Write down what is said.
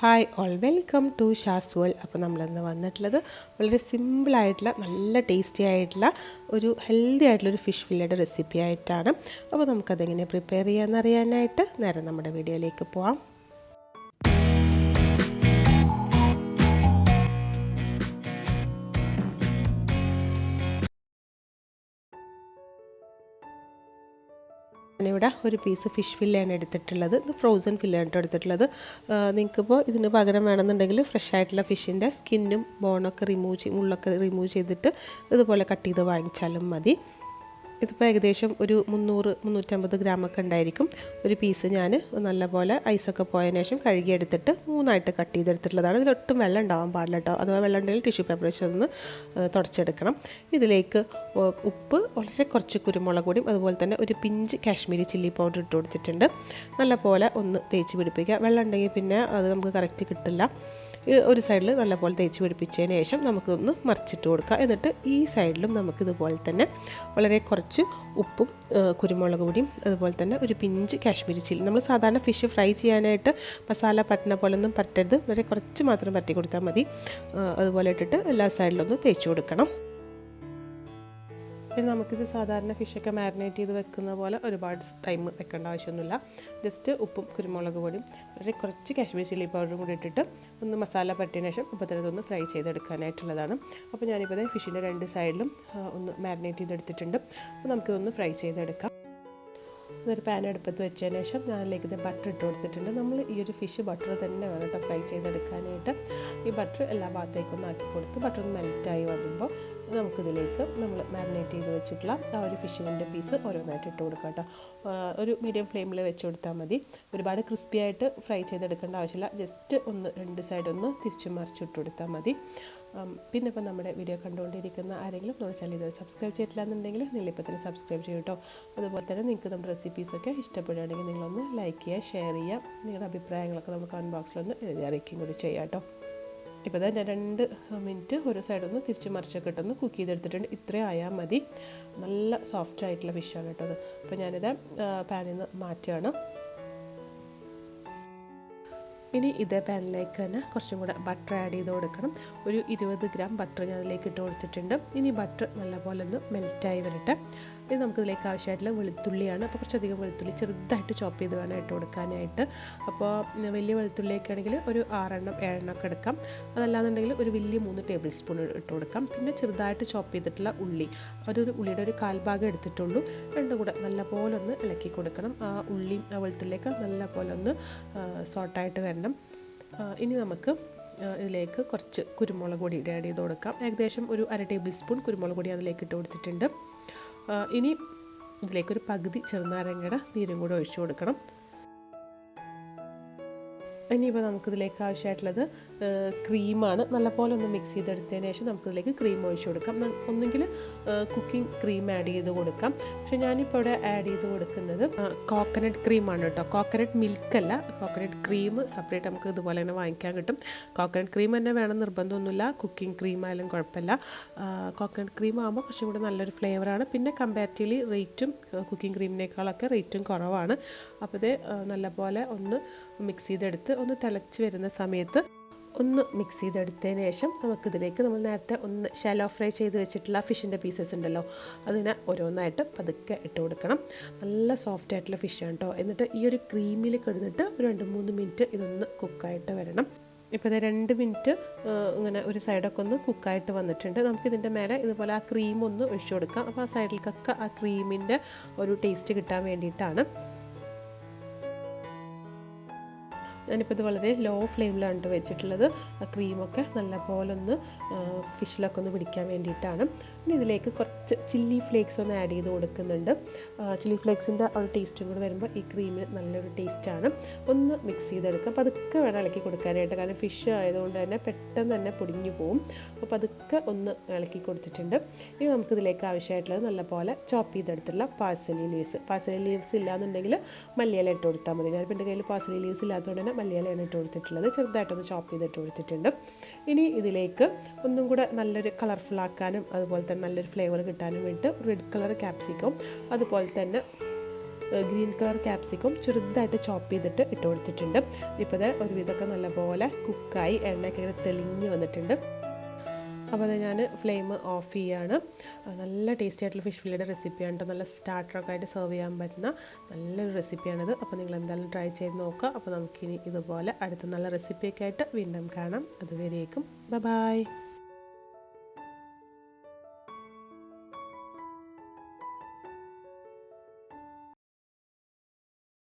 Hi all, welcome to Shaz world. അപ്പോൾ നമ്മളിന്ന് വന്നിട്ടുള്ളത് വളരെ സിമ്പിളായിട്ടുള്ള നല്ല ടേസ്റ്റി ആയിട്ടുള്ള ഒരു ഹെൽത്തി ആയിട്ടുള്ളൊരു ഫിഷ് ഫില്ലയുടെ റെസിപ്പി ആയിട്ടാണ്. അപ്പോൾ നമുക്കതെങ്ങനെ പ്രിപ്പയർ ചെയ്യാമെന്ന് അറിയാനായിട്ട് നേരെ നമ്മുടെ വീഡിയോയിലേക്ക് പോവാം. ഞാനിവിടെ ഒരു പീസ് ഫിഷ് ഫില്ലയാണ് എടുത്തിട്ടുള്ളത്. ഇത് ഫ്രോസൺ ഫില്ലാണ് എടുത്തിട്ടുള്ളത്. നിങ്ങൾക്കിപ്പോൾ ഇതിന് പകരം വേണമെന്നുണ്ടെങ്കിൽ ഫ്രഷ് ആയിട്ടുള്ള ഫിഷിൻ്റെ സ്കിന്നും ബോണൊക്കെ മുള്ളൊക്കെ റിമൂവ് ചെയ്തിട്ട് ഇതുപോലെ കട്ട് ചെയ്ത് വാങ്ങിച്ചാലും മതി. ഇതിപ്പോൾ ഏകദേശം ഒരു 300-350 ഗ്രാമൊക്കെ ഉണ്ടായിരിക്കും. ഒരു പീസ് ഞാൻ നല്ലപോലെ ഐസൊക്കെ പോയതിനു ശേഷം കഴുകിയെടുത്തിട്ട് 3ആയിട്ട് കട്ട് ചെയ്തെടുത്തിട്ടുള്ളതാണ്. ഇതിലൊട്ടും വെള്ളം ഉണ്ടാവാൻ പാടില്ല കേട്ടോ. അഥവാ വെള്ളം ഉണ്ടെങ്കിൽ ടിഷ്യൂ പേപ്പർ വെച്ചൊന്ന് തുടച്ചെടുക്കണം. ഇതിലേക്ക് ഉപ്പ്, വളരെ കുറച്ച് കുരുമുളക് പൊടിയും അതുപോലെ തന്നെ ഒരു പിഞ്ച് കാശ്മീരി ചില്ലി പൗഡർ ഇട്ട് കൊടുത്തിട്ടുണ്ട്. നല്ലപോലെ ഒന്ന് തേച്ച് പിടിപ്പിക്കുക. വെള്ളം ഉണ്ടെങ്കിൽ പിന്നെ അത് നമുക്ക് കറക്റ്റ് കിട്ടില്ല. ഒരു സൈഡിൽ നല്ലപോലെ തേച്ച് പിടിപ്പിച്ചതിന് ശേഷം നമുക്കൊന്ന് മറിച്ചിട്ട് കൊടുക്കുക. എന്നിട്ട് ഈ സൈഡിലും നമുക്കിതുപോലെ തന്നെ വളരെ കുറച്ച് ഉപ്പും കുരുമുളക് പൊടിയും അതുപോലെ തന്നെ ഒരു പിഞ്ച് കാശ്മീരി ചില്ലി. നമ്മൾ സാധാരണ ഫിഷ് ഫ്രൈ ചെയ്യാനായിട്ട് മസാല പറ്റുന്ന പോലെ ഒന്നും പറ്റരുത്, വളരെ കുറച്ച് മാത്രം പറ്റി കൊടുത്താൽ മതി. അതുപോലെ ഇട്ടിട്ട് എല്ലാ സൈഡിലൊന്ന് തേച്ച് കൊടുക്കണം. പിന്നെ നമുക്കിത് സാധാരണ ഫിഷൊക്കെ മാരിനേറ്റ് ചെയ്ത് വെക്കുന്ന പോലെ ഒരുപാട് ടൈം വെക്കേണ്ട ആവശ്യമൊന്നുമില്ല. ജസ്റ്റ് ഉപ്പും കുരുമുളക് പൊടിയും വളരെ കുറച്ച് കാശ്മീർ ചില്ലി പൗഡറും കൂടി ഇട്ടിട്ട് ഒന്ന് മസാല പറ്റിയതിന് ശേഷം ഇപ്പോൾ തന്നെ ഇതൊന്ന് ഫ്രൈ ചെയ്തെടുക്കാനായിട്ടുള്ളതാണ്. അപ്പോൾ ഞാനിപ്പോൾ ഫിഷിൻ്റെ രണ്ട് സൈഡിലും ഒന്ന് മാരിനേറ്റ് ചെയ്തെടുത്തിട്ടുണ്ട്. അപ്പോൾ നമുക്കിതൊന്ന് ഫ്രൈ ചെയ്തെടുക്കാം. ഇതൊരു പാൻ അടുപ്പത്ത് വെച്ചതിന് ശേഷം ഞാൻ അതിലേക്ക് ഇത് ബട്ടർ ഇട്ട് കൊടുത്തിട്ടുണ്ട്. നമ്മൾ ഈ ഒരു ഫിഷ് ബട്ടർ തന്നെ വേണം കേട്ടോ ഫ്രൈ ചെയ്തെടുക്കാനായിട്ട്. ഈ ബട്ടർ എല്ലാ ഭാഗത്തേക്കൊന്നും ആക്കി കൊടുത്ത് ബട്ടർ ഒന്ന് മെൽറ്റായി വരുമ്പോൾ നമുക്കിതിലേക്ക് നമ്മൾ മാരിനേറ്റ് ചെയ്ത് വെച്ചിട്ടുള്ള ആ ഒരു ഫിഷിൻ്റെ പീസ് ഓരോന്നായിട്ട് ഇട്ട് കൊടുക്കാം കേട്ടോ. ഒരു മീഡിയം ഫ്ലെയിമിൽ വെച്ച് കൊടുത്താൽ മതി. ഒരുപാട് ക്രിസ്പി ആയിട്ട് ഫ്രൈ ചെയ്തെടുക്കേണ്ട ആവശ്യമില്ല. ജസ്റ്റ് ഒന്ന് രണ്ട് സൈഡൊന്ന് തിരിച്ചു മറിച്ചിട്ട് കൊടുത്താൽ മതി. പിന്നെ ഇപ്പോൾ നമ്മുടെ വീഡിയോ കണ്ടുകൊണ്ടിരിക്കുന്ന ആരെങ്കിലും നമ്മുടെ ചാനൽ ഇതുവരെ സബ്സ്ക്രൈബ് ചെയ്തിട്ടില്ല എന്നുണ്ടെങ്കിൽ നിങ്ങളിപ്പോൾ തന്നെ സബ്സ്ക്രൈബ് ചെയ്യും കേട്ടോ. അതുപോലെ തന്നെ നിങ്ങൾക്ക് നമ്മുടെ റെസിപ്പീസൊക്കെ ഇഷ്ടപ്പെടുകയാണെങ്കിൽ നിങ്ങളൊന്ന് ലൈക്ക് ചെയ്യുക, ഷെയർ ചെയ്യുക. നിങ്ങളുടെ അഭിപ്രായങ്ങളൊക്കെ നമുക്ക് കമൻറ്റ് ബോക്സിലൊന്ന് എഴുതി അറിയിക്കുകയും കൂടി ചെയ്യാം കേട്ടോ. ഇപ്പോൾ ഞാൻ 2 മിനിറ്റ് ഒരു സൈഡൊന്ന് തിരിച്ച് മറിച്ചൊക്കെ ഇട്ടൊന്ന് കുക്ക് ചെയ്തെടുത്തിട്ടുണ്ട്. ഇത്രയും ആയാൽ മതി. നല്ല സോഫ്റ്റ് ആയിട്ടുള്ള ഫിഷാണ് കേട്ടോ അത്. അപ്പോൾ ഞാനിത് പാനിൽ നിന്ന് മാറ്റുകയാണ്. ഇനി ഇതേ പാനിലേക്ക് തന്നെ കുറച്ചും കൂടെ ബട്ടർ ആഡ് ചെയ്ത് കൊടുക്കണം. ഒരു 20 ഗ്രാം ബട്ടർ ഞാൻ അതിലേക്ക് ഇട്ട് കൊടുത്തിട്ടുണ്ട്. ഇനി ബട്ടർ നല്ലപോലെ ഒന്ന് മെൽറ്റായി വരട്ടെ. ഇത് നമുക്കിതിലേക്ക് ആവശ്യമായിട്ടുള്ള വെളുത്തുള്ളിയാണ്. അപ്പോൾ കുറച്ചധികം വെളുത്തുള്ളി ചെറുതായിട്ട് ചോപ്പ് ചെയ്ത് വേണം ഇട്ട് കൊടുക്കാനായിട്ട്. അപ്പോൾ വലിയ വെളുത്തുള്ളിയൊക്കെ ആണെങ്കിൽ ഒരു 6-7 ഒക്കെ എടുക്കാം. അതല്ലാന്നുണ്ടെങ്കിൽ ഒരു വലിയ 3 ടേബിൾ സ്പൂൺ ഇട്ട് കൊടുക്കാം. പിന്നെ ചെറുതായിട്ട് ചോപ്പ് ചെയ്തിട്ടുള്ള ഉള്ളി, ഒരു ഉള്ളിയുടെ ഒരു 1/4 ഭാഗം എടുത്തിട്ടുള്ളൂ. രണ്ടും കൂടെ നല്ലപോലെ ഒന്ന് ഇളക്കി കൊടുക്കണം. ആ ഉള്ളിയും ആ വെളുത്തുള്ളിയൊക്കെ നല്ലപോലെ ഒന്ന് സോട്ടായിട്ട് വരണം. ഇനി നമുക്ക് ഇതിലേക്ക് കുറച്ച് കുരുമുളക് പൊടി ആഡ് ചെയ്ത് കൊടുക്കാം. ഏകദേശം ഒരു 1/2 ടേബിൾ സ്പൂൺ കുരുമുളക് പൊടി അതിലേക്ക് ഇട്ട് കൊടുത്തിട്ടുണ്ട്. ഇനി ഇതിലേക്കൊരു പകുതി ചെറുനാരങ്ങയുടെ നീരും കൂടെ ഒഴിച്ചു കൊടുക്കണം. ഇനിയിപ്പോൾ നമുക്കിതിലേക്ക് ആവശ്യമായിട്ടുള്ളത് ക്രീമാണ്. നല്ലപോലെ ഒന്ന് മിക്സ് ചെയ്തെടുത്തതിന് ശേഷം നമുക്കിതിലേക്ക് ക്രീം ഒഴിച്ചു കൊടുക്കാം. ഒന്നെങ്കിൽ കുക്കിംഗ് ക്രീം ആഡ് ചെയ്ത് കൊടുക്കാം. പക്ഷേ ഞാനിപ്പോൾ ഇവിടെ ആഡ് ചെയ്ത് കൊടുക്കുന്നത് കോക്കനട്ട് ക്രീമാണ് കേട്ടോ. കോക്കനട്ട് മിൽക്കല്ല, കോക്കനട്ട് ക്രീം സെപ്പറേറ്റ് നമുക്ക് ഇതുപോലെ തന്നെ വാങ്ങിക്കാൻ കിട്ടും. കോക്കനട്ട് ക്രീം തന്നെ വേണം നിർബന്ധമൊന്നുമില്ല. കുക്കിംഗ് ക്രീം ആയാലും കുഴപ്പമില്ല. കോക്കനട്ട് ക്രീം ആകുമ്പോൾ കുറച്ചും കൂടെ നല്ലൊരു ഫ്ലേവറാണ്. പിന്നെ കമ്പാരിറ്റീവ്ലി റേറ്റും കുക്കിംഗ് ക്രീമിനേക്കാളൊക്കെ റേറ്റും കുറവാണ്. അപ്പോൾ ഇത് നല്ലപോലെ ഒന്ന് മിക്സ് ചെയ്തെടുത്ത് ഒന്ന് തിളച്ച് വരുന്ന സമയത്ത് ഒന്ന് മിക്സ് ചെയ്തെടുത്തതിന് ശേഷം നമുക്കിതിലേക്ക് നമ്മൾ നേരത്തെ ഒന്ന് ഷാലോ ഫ്രൈ ചെയ്ത് വെച്ചിട്ടുള്ള ഫിഷിൻ്റെ പീസസ് ഉണ്ടല്ലോ, അതിനെ ഓരോന്നായിട്ട് പതുക്കെ ഇട്ട് കൊടുക്കണം. നല്ല സോഫ്റ്റ് ആയിട്ടുള്ള ഫിഷാണ് കേട്ടോ. എന്നിട്ട് ഈ ഒരു ക്രീമിൽ കിടന്നിട്ട് ഒരു 2-3 മിനിറ്റ് ഇതൊന്ന് കുക്കായിട്ട് വരണം. ഇപ്പോൾ ഇത് 2 മിനിറ്റ് ഇങ്ങനെ ഒരു സൈഡൊക്കെ ഒന്ന് കുക്കായിട്ട് വന്നിട്ടുണ്ട്. നമുക്കിതിൻ്റെ മേലെ ഇതുപോലെ ആ ക്രീം ഒന്ന് ഒഴിച്ചു കൊടുക്കാം. അപ്പോൾ ആ സൈഡിലേക്കൊക്കെ ആ ക്രീമിൻ്റെ ഒരു ടേസ്റ്റ് കിട്ടാൻ വേണ്ടിയിട്ടാണ്. ഞാനിപ്പോൾ ഇത് വളരെ ലോ ഫ്ലെയിമിലാണ് വെച്ചിട്ടുള്ളത്. ആ ക്രീമൊക്കെ നല്ലപോലെ ഒന്ന് ഫിഷിലൊക്കെ ഒന്ന് പിടിക്കാൻ വേണ്ടിയിട്ടാണ്. ഇനി ഇതിലേക്ക് കുറച്ച് ചില്ലി ഫ്ലേക്സ് ഒന്ന് ആഡ് ചെയ്ത് കൊടുക്കുന്നുണ്ട്. ചില്ലി ഫ്ലേക്സിൻ്റെ ഒരു ടേസ്റ്റും കൂടെ വരുമ്പോൾ ഈ ക്രീമിന് നല്ലൊരു ടേസ്റ്റാണ്. ഒന്ന് മിക്സ് ചെയ്തെടുക്കുക. അപ്പോൾ അതൊക്കെ വേണം ഇളക്കി കൊടുക്കാനായിട്ട്. കാരണം ഫിഷ് ആയതുകൊണ്ട് തന്നെ പെട്ടെന്ന് തന്നെ പൊടിഞ്ഞു പോവും. അപ്പോൾ അതൊക്കെ ഒന്ന് ഇളക്കി കൊടുത്തിട്ടുണ്ട്. ഇനി നമുക്കിതിലേക്ക് ആവശ്യമായിട്ടുള്ളത് നല്ലപോലെ ചോപ്പ് ചെയ്തെടുത്തുള്ള പാഴ്സലി ലീവ്സ് ഇല്ലാന്നുണ്ടെങ്കിൽ മല്ലിയില ഇട്ട് കൊടുത്താൽ മതി. ഞാനിപ്പോൾ എൻ്റെ കയ്യിൽ പാഴ്സലി ലീവ്സ് ഇല്ലാത്തതുകൊണ്ട് തന്നെ മല്ലിയിലയാണ് ഇട്ട് കൊടുത്തിട്ടുള്ളത്. ചെറുതായിട്ടൊന്ന് ചോപ്പ് ചെയ്തിട്ട് കൊടുത്തിട്ടുണ്ട്. ഇനി ഇതിലേക്ക് ഒന്നും കൂടെ നല്ലൊരു കളർഫുൾ ആക്കാനും അതുപോലെ തന്നെ നല്ലൊരു ഫ്ലേവർ കിട്ടാനും വേണ്ടിയിട്ട് റെഡ് കളർ ക്യാപ്സിക്കം അതുപോലെ തന്നെ ഗ്രീൻ കളർ ക്യാപ്സിക്കം ചെറുതായിട്ട് ചോപ്പ് ചെയ്തിട്ട് ഇട്ട് കൊടുത്തിട്ടുണ്ട്. ഇപ്പോൾ ഇത് ഒരുവിധമൊക്കെ നല്ലപോലെ കുക്കായി എണ്ണയൊക്കെ ഇങ്ങനെ തെളിഞ്ഞ് വന്നിട്ടുണ്ട്. അപ്പോൾ അത് ഞാൻ ഫ്ലെയിം ഓഫ് ചെയ്യാണ്. നല്ല ടേസ്റ്റി ആയിട്ടുള്ള ഫിഷ് ഫില്ലയുടെ റെസിപ്പിയാണ് കേട്ടോ. നല്ല സ്റ്റാർട്ടറൊക്കെ ആയിട്ട് സെർവ് ചെയ്യാൻ പറ്റുന്ന നല്ലൊരു റെസിപ്പിയാണിത്. അപ്പോൾ നിങ്ങൾ എന്തായാലും ട്രൈ ചെയ്ത് നോക്കുക. അപ്പോൾ നമുക്കിനി ഇതുപോലെ അടുത്ത നല്ല റെസിപ്പിയൊക്കെ ആയിട്ട് വീണ്ടും കാണാം. അതുവരേക്കും ബൈ.